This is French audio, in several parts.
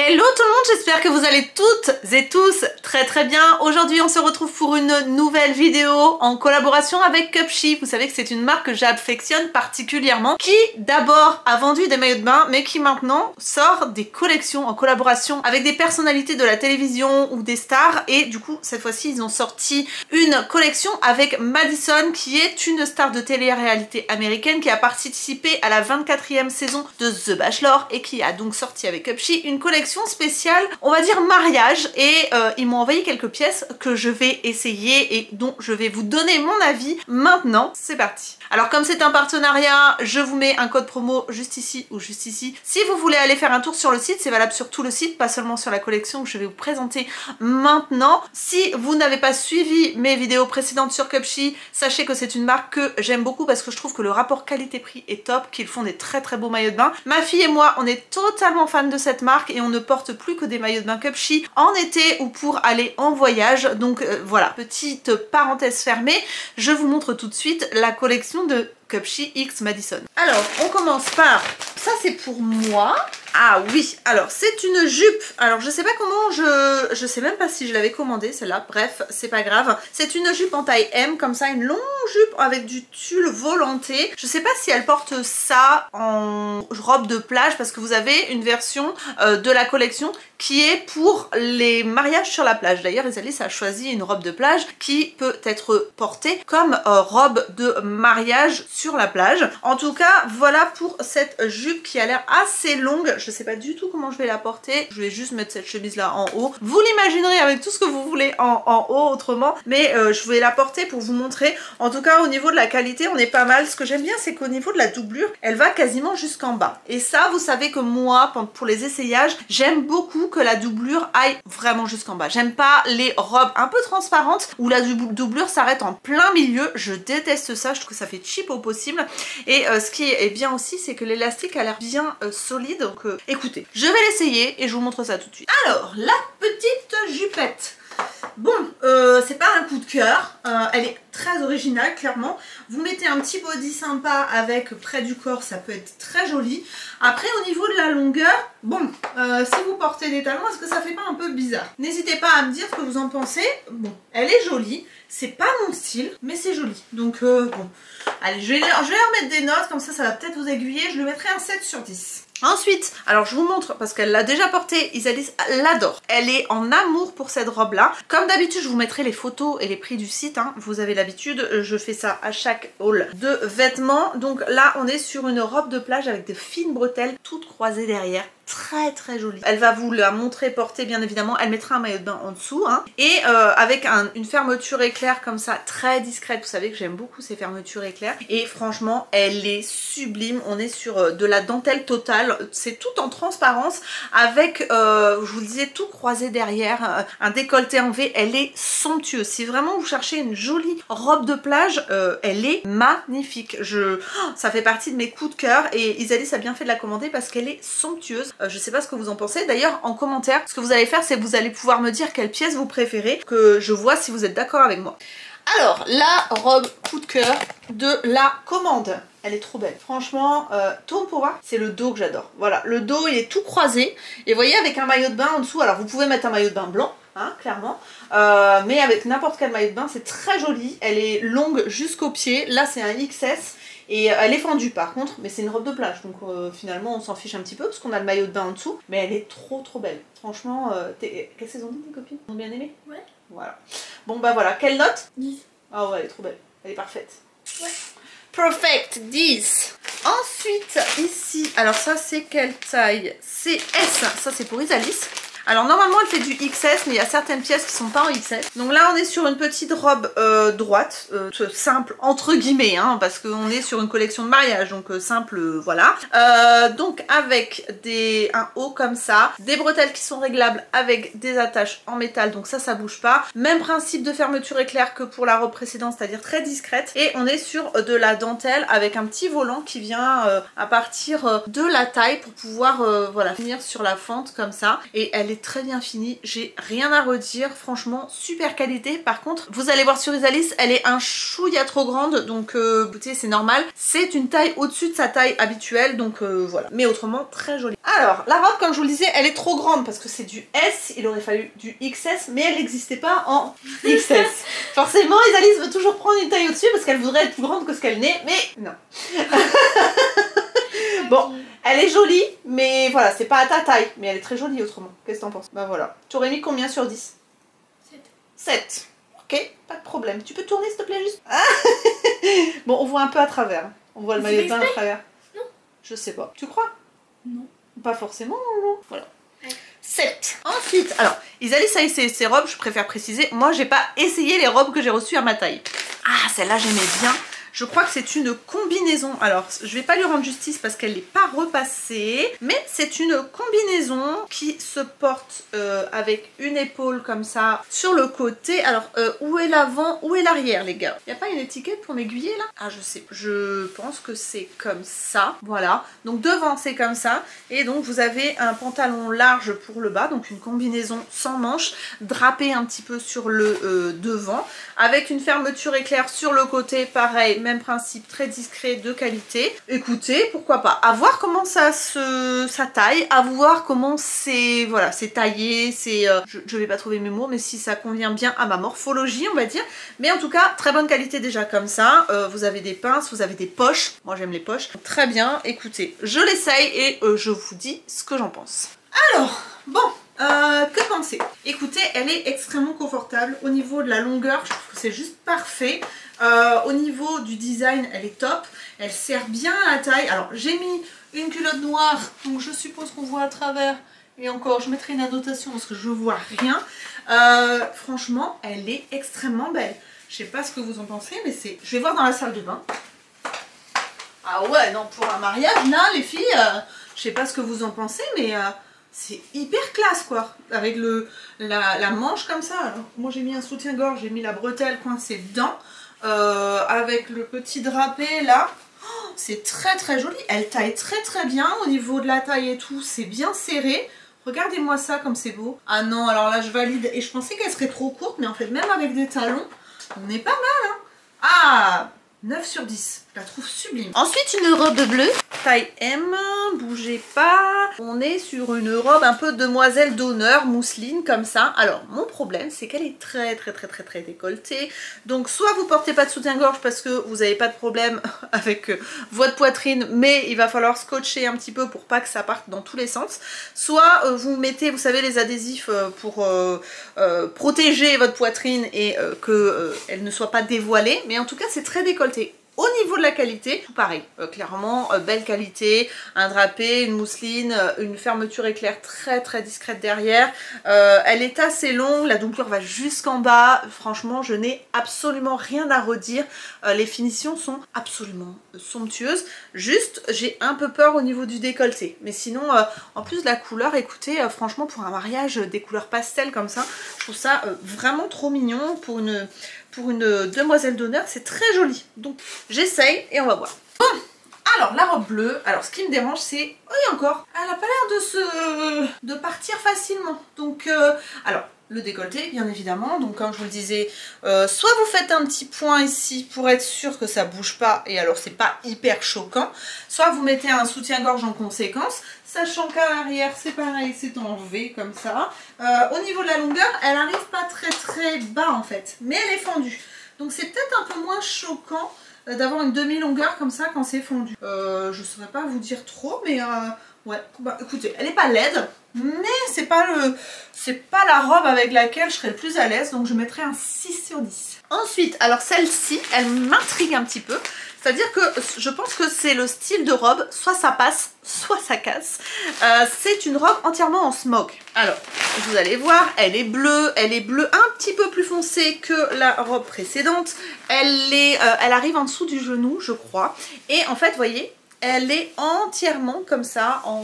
Hello tout le monde, j'espère que vous allez toutes et tous très bien. Aujourd'hui on se retrouve pour une nouvelle vidéo en collaboration avec Cupshe. Vous savez que c'est une marque que j'affectionne particulièrement, qui d'abord a vendu des maillots de bain mais qui maintenant sort des collections en collaboration avec des personnalités de la télévision ou des stars. Et du coup cette fois-ci ils ont sorti une collection avec Madison, qui est une star de télé-réalité américaine qui a participé à la 24e saison de The Bachelor et qui a donc sorti avec Cupshe une collection spéciale, on va dire mariage, et ils m'ont envoyé quelques pièces que je vais essayer et dont je vais vous donner mon avis maintenant. C'est parti. Alors comme c'est un partenariat, je vous mets un code promo juste ici ou juste ici. Si vous voulez aller faire un tour sur le site, c'est valable sur tout le site, pas seulement sur la collection que je vais vous présenter maintenant. Si vous n'avez pas suivi mes vidéos précédentes sur Cupshe, sachez que c'est une marque que j'aime beaucoup parce que je trouve que le rapport qualité-prix est top, qu'ils font des très beaux maillots de bain. Ma fille et moi, on est totalement fans de cette marque et on ne porte plus que des maillots de bain Cupshe en été ou pour aller en voyage. Donc voilà, petite parenthèse fermée, je vous montre tout de suite la collection de Cupshe X Madison. Alors on commence par, ça c'est pour moi. Ah oui, alors c'est une jupe. Alors je sais pas comment, je sais même pas si je l'avais commandée celle-là, bref c'est pas grave. C'est une jupe en taille M, comme ça, une longue jupe avec du tulle volanté. Je sais pas si elle porte ça en robe de plage parce que vous avez une version de la collection qui est pour les mariages sur la plage. D'ailleurs Isalis a choisi une robe de plage qui peut être portée comme robe de mariage sur la plage. En tout cas voilà pour cette jupe qui a l'air assez longue. Je sais pas du tout comment je vais la porter. Je vais juste mettre cette chemise là en haut. Vous l'imaginerez avec tout ce que vous voulez en haut autrement. Mais je vais la porter pour vous montrer. En tout cas au niveau de la qualité on est pas mal. Ce que j'aime bien c'est qu'au niveau de la doublure elle va quasiment jusqu'en bas. Et ça vous savez que moi pour les essayages j'aime beaucoup que la doublure aille vraiment jusqu'en bas. J'aime pas les robes un peu transparentes où la doublure s'arrête en plein milieu. Je déteste ça. Je trouve que ça fait cheap au possible. Et ce qui est bien aussi c'est que l'élastique a l'air bien solide. Donc écoutez, je vais l'essayer et je vous montre ça tout de suite. Alors, la petite jupette. Bon, c'est pas un coup de cœur, elle est très originale clairement. Vous mettez un petit body sympa avec près du corps, ça peut être très joli. Après au niveau de la longueur, bon, si vous portez des talons, est-ce que ça fait pas un peu bizarre? N'hésitez pas à me dire ce que vous en pensez. Bon, elle est jolie, c'est pas mon style, mais c'est joli. Donc bon, allez, je vais leur mettre des notes, comme ça va peut-être vous aiguiller. Je lui mettrai un 7 sur 10. Ensuite, alors je vous montre parce qu'elle l'a déjà portée, Isalis l'adore. Elle est en amour pour cette robe là. Comme d'habitude, je vous mettrai les photos et les prix du site, hein. Vous avez l'habitude, je fais ça à chaque haul de vêtements. Donc là, on est sur une robe de plage avec de fines bretelles toutes croisées derrière. Très jolie. Elle va vous la montrer portée bien évidemment. Elle mettra un maillot de bain en dessous, hein. Et avec une fermeture éclair comme ça, très discrète. Vous savez que j'aime beaucoup ces fermetures éclair. Et franchement, elle est sublime. On est sur de la dentelle totale. C'est tout en transparence avec, je vous le disais, tout croisé derrière. Un décolleté en V. Elle est somptueuse. Si vraiment vous cherchez une jolie robe de plage, elle est magnifique. Ça fait partie de mes coups de cœur. Et Isalis a bien fait de la commander parce qu'elle est somptueuse. Je sais pas ce que vous en pensez. D'ailleurs en commentaire, ce que vous allez faire c'est que vous allez pouvoir me dire quelle pièce vous préférez, que je vois si vous êtes d'accord avec moi. Alors la robe coup de cœur de la commande, elle est trop belle. Franchement, tourne pour voir. C'est le dos que j'adore. Voilà, le dos il est tout croisé. Et vous voyez avec un maillot de bain en dessous. Alors vous pouvez mettre un maillot de bain blanc, hein, clairement. Mais avec n'importe quel maillot de bain, c'est très joli. Elle est longue jusqu'au pied. Là c'est un XS. Et elle est fendue par contre, mais c'est une robe de plage, donc finalement on s'en fiche un petit peu parce qu'on a le maillot de bain en dessous, mais elle est trop belle. Franchement, qu'est-ce qu'elles ont dit tes copines? Elles ont bien aimé? Ouais. Voilà. Bon bah voilà, quelle note? 10. Ah ouais, elle est trop belle, elle est parfaite. Ouais. Perfect, 10. Ensuite, ici, alors ça c'est quelle taille? C'est S, ça c'est pour Isalis. Alors normalement elle fait du XS mais il y a certaines pièces qui sont pas en XS. Donc là on est sur une petite robe droite, simple entre guillemets, hein, parce qu'on est sur une collection de mariage, donc simple, voilà. Donc avec un haut comme ça, des bretelles qui sont réglables avec des attaches en métal, donc ça bouge pas. Même principe de fermeture éclair que pour la robe précédente, c'est-à-dire très discrète. Et on est sur de la dentelle avec un petit volant qui vient à partir de la taille pour pouvoir voilà, finir sur la fente comme ça. Et elle est est très bien finie, j'ai rien à redire, franchement super qualité. Par contre vous allez voir sur Isalis, elle est un chouïa trop grande, donc écoutez c'est normal, c'est une taille au-dessus de sa taille habituelle, donc voilà, mais autrement très jolie. Alors la robe comme je vous le disais elle est trop grande parce que c'est du S, il aurait fallu du XS mais elle n'existait pas en XS. Forcément Isalis veut toujours prendre une taille au-dessus parce qu'elle voudrait être plus grande que ce qu'elle n'est, mais non. Bon, elle est jolie, mais voilà, c'est pas à ta taille, mais elle est très jolie autrement. Qu'est-ce que t'en penses? Bah voilà. Tu aurais mis combien sur 10? 7. 7. Ok, pas de problème. Tu peux tourner s'il te plaît juste? Ah bon, on voit un peu à travers. On voit le maillot de bain à travers. Non. Je sais pas. Tu crois? Non. Pas forcément, non. Voilà. Ouais. 7. Ensuite, alors, Isalis a essayé ses robes, je préfère préciser. Moi, j'ai pas essayé les robes que j'ai reçues à ma taille. Ah, celle-là, j'aimais bien. Je crois que c'est une combinaison. Alors, je vais pas lui rendre justice parce qu'elle n'est pas repassée. Mais c'est une combinaison qui se porte avec une épaule comme ça sur le côté. Alors, où est l'avant, où est l'arrière, les gars? Il n'y a pas une étiquette pour m'aiguiller là? Ah, je sais. Je pense que c'est comme ça. Voilà. Donc, devant, c'est comme ça. Et donc, vous avez un pantalon large pour le bas. Donc, une combinaison sans manches, drapée un petit peu sur le devant. Avec une fermeture éclair sur le côté, pareil. Même principe, très discret, de qualité. Écoutez, pourquoi pas. À voir comment ça taille, à voir comment c'est, voilà, c'est taillé, c'est, je vais pas trouver mes mots, mais si ça convient bien à ma morphologie, on va dire. Mais en tout cas, très bonne qualité déjà comme ça. Vous avez des pinces, vous avez des poches. Moi, j'aime les poches. Très bien. Écoutez, je l'essaye et je vous dis ce que j'en pense. Alors, bon. Que penser? Écoutez, elle est extrêmement confortable. Au niveau de la longueur, je trouve que c'est juste parfait. Au niveau du design, elle est top. Elle sert bien à la taille. Alors, j'ai mis une culotte noire, donc je suppose qu'on voit à travers. Et encore, je mettrai une annotation parce que je vois rien. Franchement, elle est extrêmement belle. Je sais pas ce que vous en pensez, mais c'est... Je vais voir dans la salle de bain. Ah ouais, non, pour un mariage, là, les filles, je sais pas ce que vous en pensez, mais... c'est hyper classe quoi, avec la manche comme ça. Alors, moi j'ai mis un soutien-gorge, j'ai mis la bretelle coincée dedans, avec le petit drapé là. Oh, c'est très très joli, elle taille très très bien au niveau de la taille et tout, c'est bien serré. Regardez-moi ça comme c'est beau. Ah non, alors là je valide, et je pensais qu'elle serait trop courte, mais en fait même avec des talons, on est pas mal hein. Ah, 9 sur 10, je la trouve sublime. Ensuite une robe bleue, taille M, bougez pas. On est sur une robe un peu demoiselle d'honneur, mousseline comme ça. Alors mon problème c'est qu'elle est très décolletée. Donc soit vous portez pas de soutien-gorge parce que vous n'avez pas de problème avec votre poitrine, mais il va falloir scotcher un petit peu pour pas que ça parte dans tous les sens. Soit vous mettez, vous savez, les adhésifs pour protéger votre poitrine et qu'elle ne soit pas dévoilée. Mais en tout cas c'est très décolleté. Au niveau de la qualité, pareil, clairement, belle qualité, un drapé, une mousseline, une fermeture éclair très discrète derrière. Elle est assez longue, la doublure va jusqu'en bas. Franchement, je n'ai absolument rien à redire. Les finitions sont absolument somptueuses. Juste, j'ai un peu peur au niveau du décolleté. Mais sinon, en plus de la couleur, écoutez, franchement, pour un mariage, des couleurs pastel comme ça, je trouve ça vraiment trop mignon pour une demoiselle d'honneur, c'est très joli. Donc j'essaye et on va voir. Bon, alors la robe bleue, alors ce qui me dérange c'est, oui encore, elle a pas l'air de partir facilement. Donc alors le décolleté bien évidemment, donc comme je vous le disais, soit vous faites un petit point ici pour être sûr que ça bouge pas et alors c'est pas hyper choquant, soit vous mettez un soutien-gorge en conséquence, sachant qu'à l'arrière c'est pareil, c'est en V comme ça. Au niveau de la longueur, elle arrive pas très bas en fait, mais elle est fendue. Donc c'est peut-être un peu moins choquant d'avoir une demi-longueur comme ça quand c'est fondu. Je saurais pas vous dire trop, mais ouais, bah écoutez, elle est pas laide, mais c'est pas la robe avec laquelle je serais le plus à l'aise, donc je mettrai un 6 sur 10. Ensuite, alors celle-ci, elle m'intrigue un petit peu. C'est-à-dire que je pense que c'est le style de robe, soit ça passe, soit ça casse. C'est une robe entièrement en smoke. Alors, vous allez voir, elle est bleue un petit peu plus foncée que la robe précédente. Elle arrive en dessous du genou, je crois. Et en fait, vous voyez, elle est entièrement comme ça, en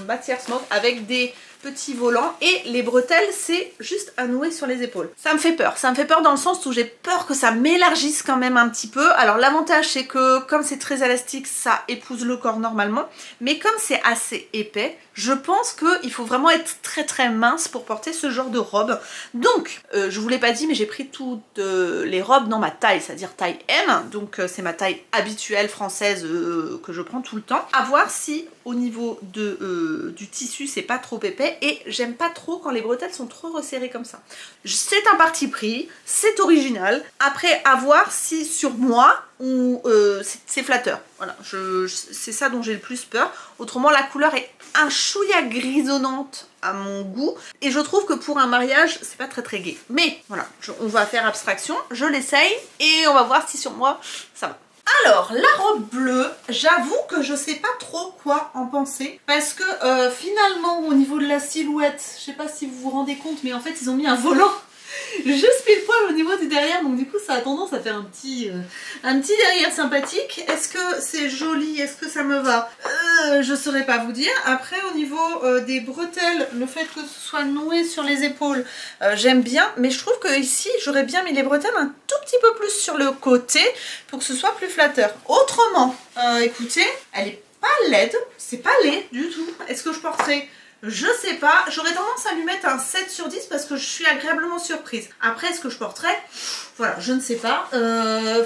matière smoke, avec des petit volant et les bretelles c'est juste à nouer sur les épaules. Ça me fait peur dans le sens où j'ai peur que ça m'élargisse quand même un petit peu. Alors l'avantage c'est que comme c'est très élastique ça épouse le corps normalement, mais comme c'est assez épais, je pense qu'il faut vraiment être très mince pour porter ce genre de robe. Donc je vous l'ai pas dit mais j'ai pris toutes les robes dans ma taille, c'est-à-dire taille M, donc c'est ma taille habituelle française que je prends tout le temps. À voir si au niveau du tissu c'est pas trop épais, et j'aime pas trop quand les bretelles sont trop resserrées comme ça. C'est un parti pris, c'est original, après à voir si sur moi ou c'est flatteur. Voilà, c'est ça dont j'ai le plus peur. Autrement la couleur est un chouïa grisonnante à mon goût et je trouve que pour un mariage c'est pas très gai. Mais voilà, on va faire abstraction, je l'essaye et on va voir si sur moi ça va. Alors la robe bleue, j'avoue que je sais pas trop quoi en penser parce que finalement au niveau de la silhouette, je sais pas si vous vous rendez compte mais en fait ils ont mis un volant juste pile poil au niveau du derrière, donc du coup ça a tendance à faire un petit derrière sympathique. Est-ce que c'est joli? Est-ce que ça me va? Je saurais pas vous dire. Après au niveau des bretelles, le fait que ce soit noué sur les épaules, j'aime bien, mais je trouve que ici j'aurais bien mis les bretelles un tout petit peu plus sur le côté pour que ce soit plus flatteur. Autrement, écoutez, elle est pas laide, c'est pas laid du tout. Est-ce que je porterai? Je sais pas, j'aurais tendance à lui mettre un 7 sur 10 parce que je suis agréablement surprise. Après, est-ce que je porterai? Voilà, je ne sais pas.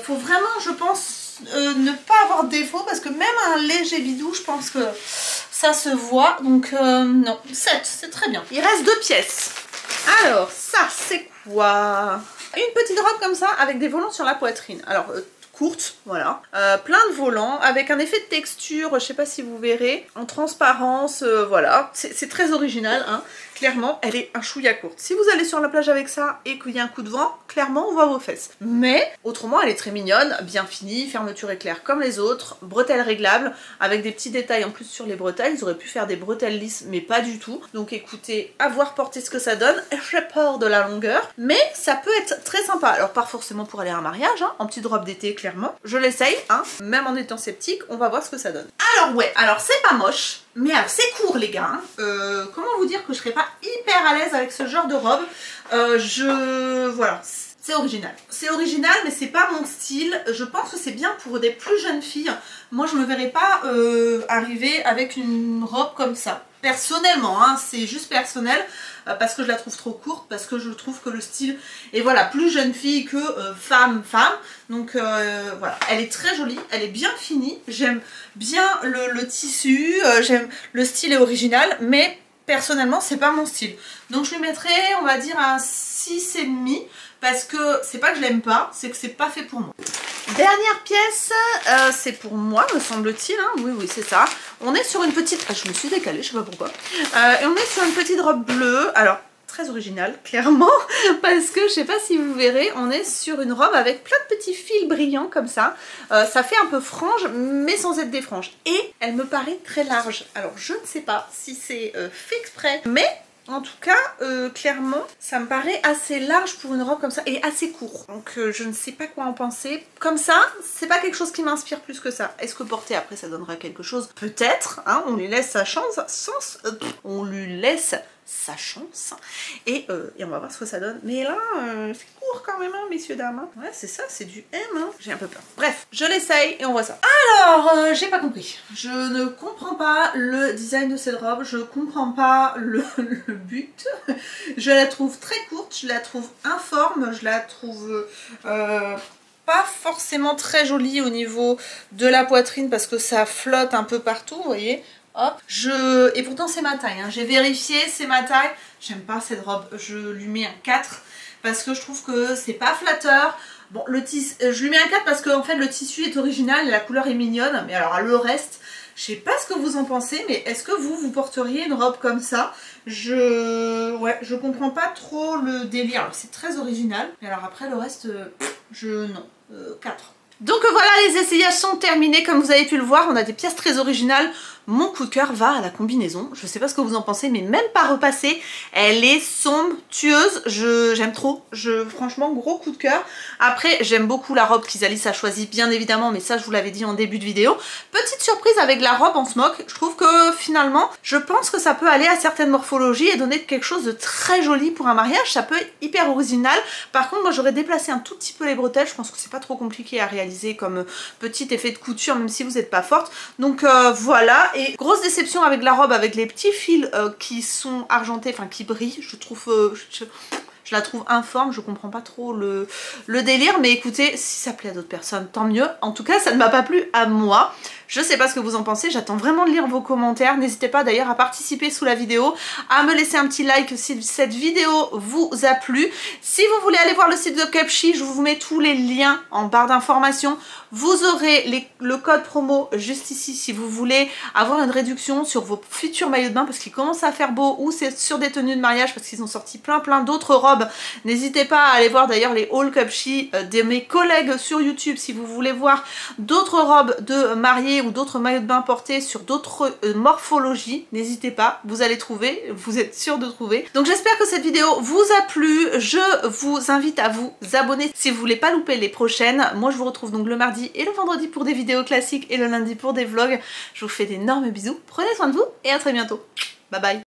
Faut vraiment, je pense, ne pas avoir de défaut parce que même un léger bidou, je pense que ça se voit. Donc, non, 7, c'est très bien. Il reste 2 pièces. Alors, ça, c'est quoi? Une petite robe comme ça avec des volants sur la poitrine. Alors, courte, voilà, plein de volants avec un effet de texture, je sais pas si vous verrez, en transparence, voilà, c'est très original, hein. Clairement elle est un chouïa courte. Si vous allez sur la plage avec ça et qu'il y a un coup de vent, clairement on voit vos fesses. Mais autrement elle est très mignonne, bien finie, fermeture éclair comme les autres, bretelles réglables avec des petits détails en plus sur les bretelles. Ils auraient pu faire des bretelles lisses mais pas du tout. Donc écoutez, à voir porter ce que ça donne. J'ai peur de la longueur mais ça peut être très sympa. Alors pas forcément pour aller à un mariage, hein, en petite robe d'été clairement. Je l'essaye, hein, même en étant sceptique, on va voir ce que ça donne. Alors ouais, alors c'est pas moche, mais alors c'est court les gars, hein. Comment vous dire que je serais pas hyper à l'aise avec ce genre de robe. Voilà, c'est original. C'est original mais c'est pas mon style. Je pense que c'est bien pour des plus jeunes filles. Moi je me verrais pas arriver avec une robe comme ça. Personnellement, hein, c'est juste personnel, parce que je la trouve trop courte, parce que je trouve que le style est voilà, plus jeune fille que femme. Donc voilà, elle est très jolie, elle est bien finie, j'aime bien le tissu, j'aime le style est original, mais personnellement c'est pas mon style. Donc je lui mettrais on va dire un 6,5 parce que c'est pas que je l'aime pas, c'est que c'est pas fait pour moi. Dernière pièce, c'est pour moi me semble-t-il, hein. Oui c'est ça. On est sur une petite, je me suis décalée, je sais pas pourquoi. Et on est sur une petite robe bleue, alors très originale clairement, parce que je sais pas si vous verrez, on est sur une robe avec plein de petits fils brillants comme ça. Ça fait un peu frange mais sans être des franges. Et elle me paraît très large, alors je ne sais pas si c'est fait exprès, mais en tout cas, clairement, ça me paraît assez large pour une robe comme ça et assez court. Donc je ne sais pas quoi en penser. Comme ça, c'est pas quelque chose qui m'inspire plus que ça. Est-ce que porter après ça donnera quelque chose? Peut-être, hein, on lui laisse sa chance, on lui laisse sa chance et on va voir ce que ça donne. Mais là, c'est court quand même, hein, messieurs dames. Hein. Ouais, c'est ça, c'est du M. Hein. J'ai un peu peur. Bref, je l'essaye et on voit ça. Alors, j'ai pas compris. Je ne comprends pas le design de cette robe. Je comprends pas le but. Je la trouve très courte. Je la trouve informe. Je la trouve pas forcément très jolie au niveau de la poitrine parce que ça flotte un peu partout, vous voyez. Hop, et pourtant c'est ma taille, hein. J'ai vérifié, c'est ma taille. J'aime pas cette robe, je lui mets un 4 parce que je trouve que c'est pas flatteur. Bon, le tissu, je lui mets un 4 parce que en fait le tissu est original et la couleur est mignonne. Mais alors le reste, je sais pas ce que vous en pensez, mais est-ce que vous porteriez une robe comme ça? Je comprends pas trop le délire. Alors c'est très original, mais alors après le reste, non, 4. Donc voilà, les essayages sont terminés. Comme vous avez pu le voir, on a des pièces très originales. mon coup de cœur va à la combinaison. Je sais pas ce que vous en pensez, mais même pas repassée, elle est somptueuse. J'aime trop. Franchement, gros coup de cœur. Après, j'aime beaucoup la robe qu'Isalis a choisie, bien évidemment, mais ça, je vous l'avais dit en début de vidéo. Petite surprise avec la robe en smock. Je trouve que finalement, je pense que ça peut aller à certaines morphologies et donner quelque chose de très joli pour un mariage. Ça peut être hyper original. Par contre, moi, j'aurais déplacé un tout petit peu les bretelles. Je pense que c'est pas trop compliqué à réaliser comme petit effet de couture, même si vous n'êtes pas forte. Donc voilà. Et grosse déception avec la robe, avec les petits fils qui sont argentés, enfin qui brillent. Je trouve... je la trouve informe, je comprends pas trop le délire, mais écoutez, si ça plaît à d'autres personnes, tant mieux. En tout cas, ça ne m'a pas plu à moi. Je sais pas ce que vous en pensez, j'attends vraiment de lire vos commentaires. N'hésitez pas d'ailleurs à participer sous la vidéo, à me laisser un petit like si cette vidéo vous a plu. Si vous voulez aller voir le site de Cupshe, je vous mets tous les liens en barre d'informations. Vous aurez le code promo juste ici si vous voulez avoir une réduction sur vos futurs maillots de bain parce qu'il commence à faire beau, ou c'est sur des tenues de mariage parce qu'ils ont sorti plein d'autres robes. N'hésitez pas à aller voir d'ailleurs les hauls Cupshe de mes collègues sur YouTube si vous voulez voir d'autres robes de mariée ou d'autres maillots de bain portés sur d'autres morphologies. N'hésitez pas, vous allez trouver, vous êtes sûr de trouver. Donc j'espère que cette vidéo vous a plu. Je vous invite à vous abonner si vous voulez pas louper les prochaines. Moi je vous retrouve donc le mardi et le vendredi pour des vidéos classiques et le lundi pour des vlogs. Je vous fais d'énormes bisous, prenez soin de vous et à très bientôt. Bye bye.